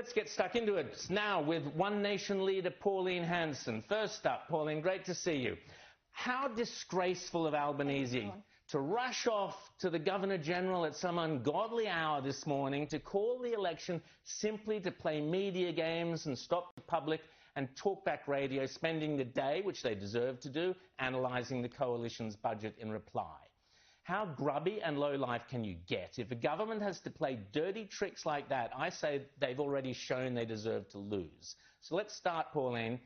Let's get stuck into it now with One Nation leader Pauline Hanson. First up, Pauline, great to see you. How disgraceful of Albanese to rush off to the Governor-General at some ungodly hour this morning to call the election simply to play media games and stop the public and talkback radio, spending the day, which they deserve to do, analysing the coalition's budget in reply. How grubby and low-life can you get? If a government has to play dirty tricks like that, I say they've already shown they deserve to lose. So let's start, Pauline.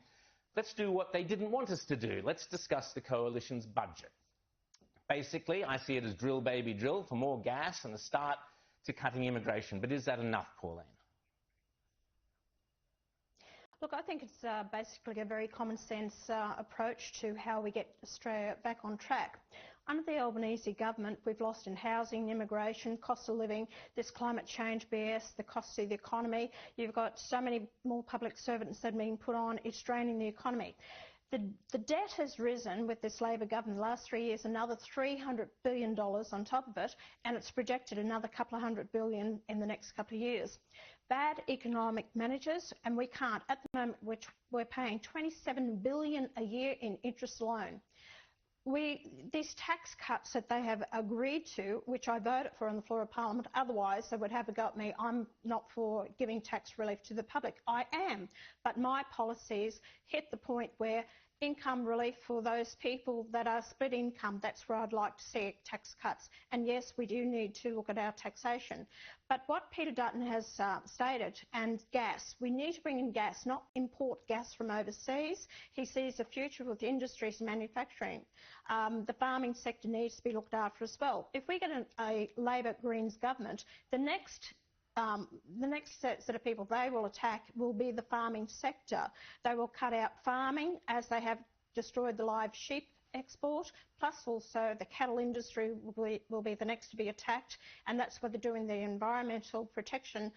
Let's do what they didn't want us to do. Let's discuss the coalition's budget. Basically, I see it as drill, baby, drill for more gas and a start to cutting immigration. But is that enough, Pauline? Look, I think it's basically a very common sense approach to how we get Australia back on track. Under the Albanese government, we've lost in housing, immigration, cost of living, this climate change BS, the cost of the economy. You've got so many more public servants that are being put on, it's draining the economy. The debt has risen with this Labor government the last 3 years, another $300 billion on top of it, and it's projected another couple of $100 billion in the next couple of years. Bad economic managers, and we can't. At the moment, we're paying $27 billion a year in interest alone. These tax cuts that they have agreed to, which I voted for on the floor of Parliament, otherwise they would have a go at me. I'm not for giving tax relief to the public. I am, but my policies hit the point where income relief for those people that are split income, that's where I'd like to see tax cuts. And yes, we do need to look at our taxation. But what Peter Dutton has stated, and gas, we need to bring in gas, not import gas from overseas. He sees a future with industries and manufacturing. The farming sector needs to be looked after as well. If we get a Labor Greens government, the next set of people they will attack will be the farming sector. They will cut out farming as they have destroyed the live sheep export, plus also the cattle industry will be the next to be attacked, and that's what they're doing, the environmental protection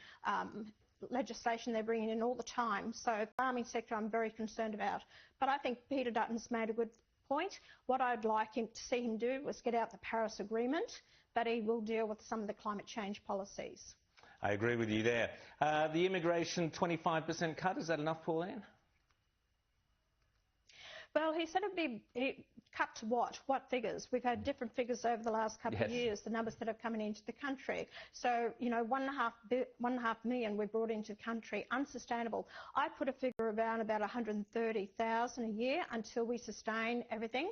legislation they're bringing in all the time. So the farming sector I'm very concerned about. But I think Peter Dutton's made a good point. What I'd like him to see him do was get out the Paris Agreement, but he will deal with some of the climate change policies. I agree with you there. The immigration 25% cut, is that enough, Pauline? Well, he said it'd be cut to what? What figures? We've had different figures over the last couple of years, the numbers that have come into the country. So, you know, 1.5 million we brought into the country, unsustainable. I put a figure around about 130,000 a year until we sustain everything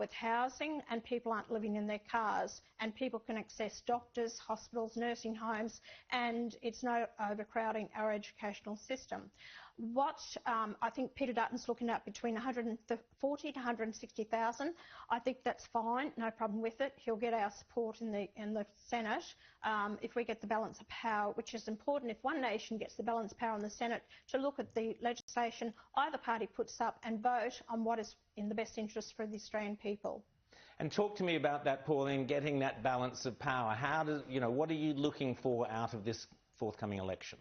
with housing and people aren't living in their cars and people can access doctors, hospitals, nursing homes, and it's not overcrowding our educational system. What I think Peter Dutton's looking at between 140 to 160,000. I think that's fine, no problem with it. He'll get our support in the Senate if we get the balance of power, which is important. If One Nation gets the balance of power in the Senate to look at the legislation either party puts up and vote on what is in the best interest for the Australian people. And talk to me about that, Pauline, getting that balance of power. How does, you know, what are you looking for out of this forthcoming election?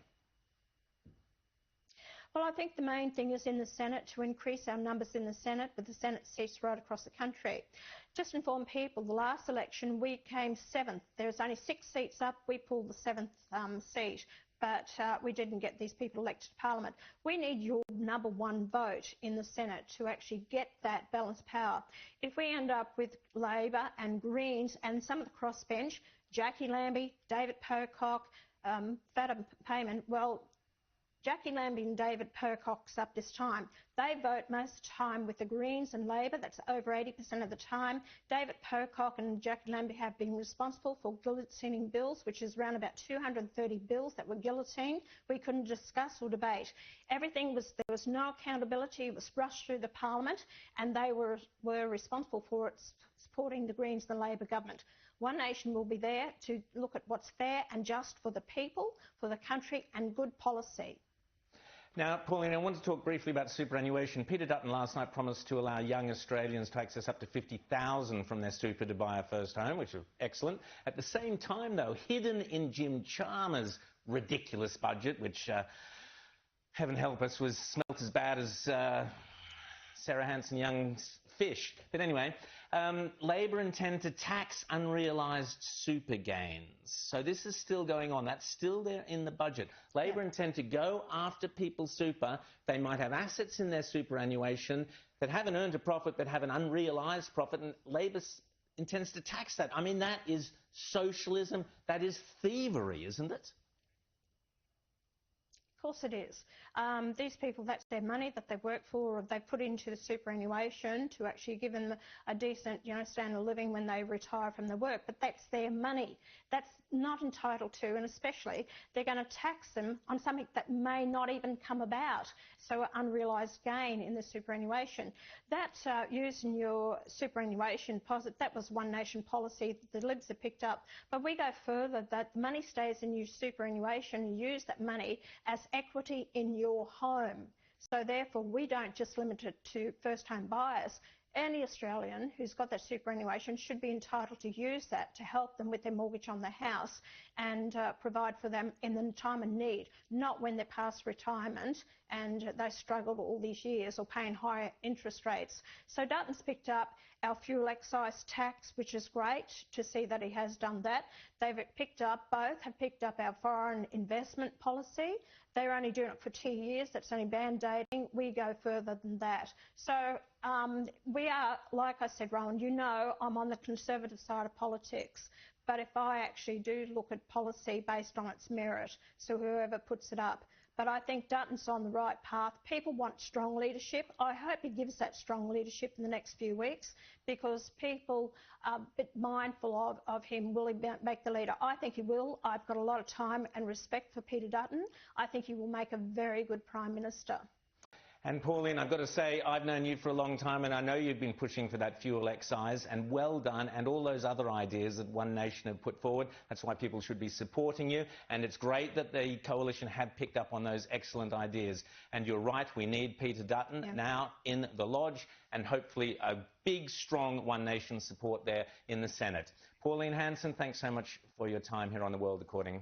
Well, I think the main thing is in the Senate to increase our numbers in the Senate, with the Senate seats right across the country. Just inform people, the last election we came 7th. There's only 6 seats up. We pulled the 7th seat, but we didn't get these people elected to Parliament. We need your #1 vote in the Senate to actually get that balanced power. If we end up with Labor and Greens and some of the crossbench, Jackie Lambie, David Pocock, Fatima Payman, well, Jackie Lambie and David Pocock's up this time. They vote most of the time with the Greens and Labor. That's over 80% of the time. David Pocock and Jackie Lambie have been responsible for guillotining bills, which is around about 230 bills that were guillotined. We couldn't discuss or debate. Everything was, there was no accountability. It was rushed through the Parliament, and they were responsible for it, supporting the Greens and the Labor government. One Nation will be there to look at what's fair and just for the people, for the country, and good policy. Now, Pauline, I want to talk briefly about superannuation. Peter Dutton last night promised to allow young Australians to access up to $50,000 from their super to buy a first home, which is excellent. At the same time, though, hidden in Jim Chalmers' ridiculous budget, which, heaven help us, was smelt as bad as Sarah Hanson-Young's fish. But anyway, Labor intend to tax unrealised super gains. So this is still going on. That's still there in the budget. Labor intend to go after people's super. They might have assets in their superannuation that haven't earned a profit but have an unrealised profit, and Labor intends to tax that. I mean, that is socialism. That is thievery, isn't it? Of course it is. These people, that's their money that they work for, or they put into the superannuation to actually give them a decent, standard of living when they retire from the work. But that's their money. That's not entitled to, and especially they're going to tax them on something that may not even come about. So unrealised gain in the superannuation. That using your superannuation deposit, that was One Nation policy that the Libs have picked up. But we go further, that the money stays in your superannuation. You use that money as equity in your home. So therefore we don't just limit it to first home buyers. Any Australian who's got that superannuation should be entitled to use that to help them with their mortgage on their house and provide for them in the time of need, not when they're past retirement and they struggled all these years or paying higher interest rates. So Dutton's picked up our fuel excise tax, which is great to see that he has done that. Both have picked up our foreign investment policy. They're only doing it for 2 years. That's only band-aiding. We go further than that. So we are, like I said, Rowan, I'm on the conservative side of politics. But if I actually do look at policy based on its merit, so whoever puts it up. But I think Dutton's on the right path. People want strong leadership. I hope he gives that strong leadership in the next few weeks, because people are a bit mindful of him. Will he make the leader? I think he will. I've got a lot of time and respect for Peter Dutton. I think he will make a very good Prime Minister. And Pauline, I've got to say, I've known you for a long time, and I know you've been pushing for that fuel excise, and well done, and all those other ideas that One Nation have put forward. That's why people should be supporting you, and it's great that the Coalition have picked up on those excellent ideas. And you're right, we need Peter Dutton now in the Lodge, and hopefully a big, strong One Nation support there in the Senate. Pauline Hanson, thanks so much for your time here on The World According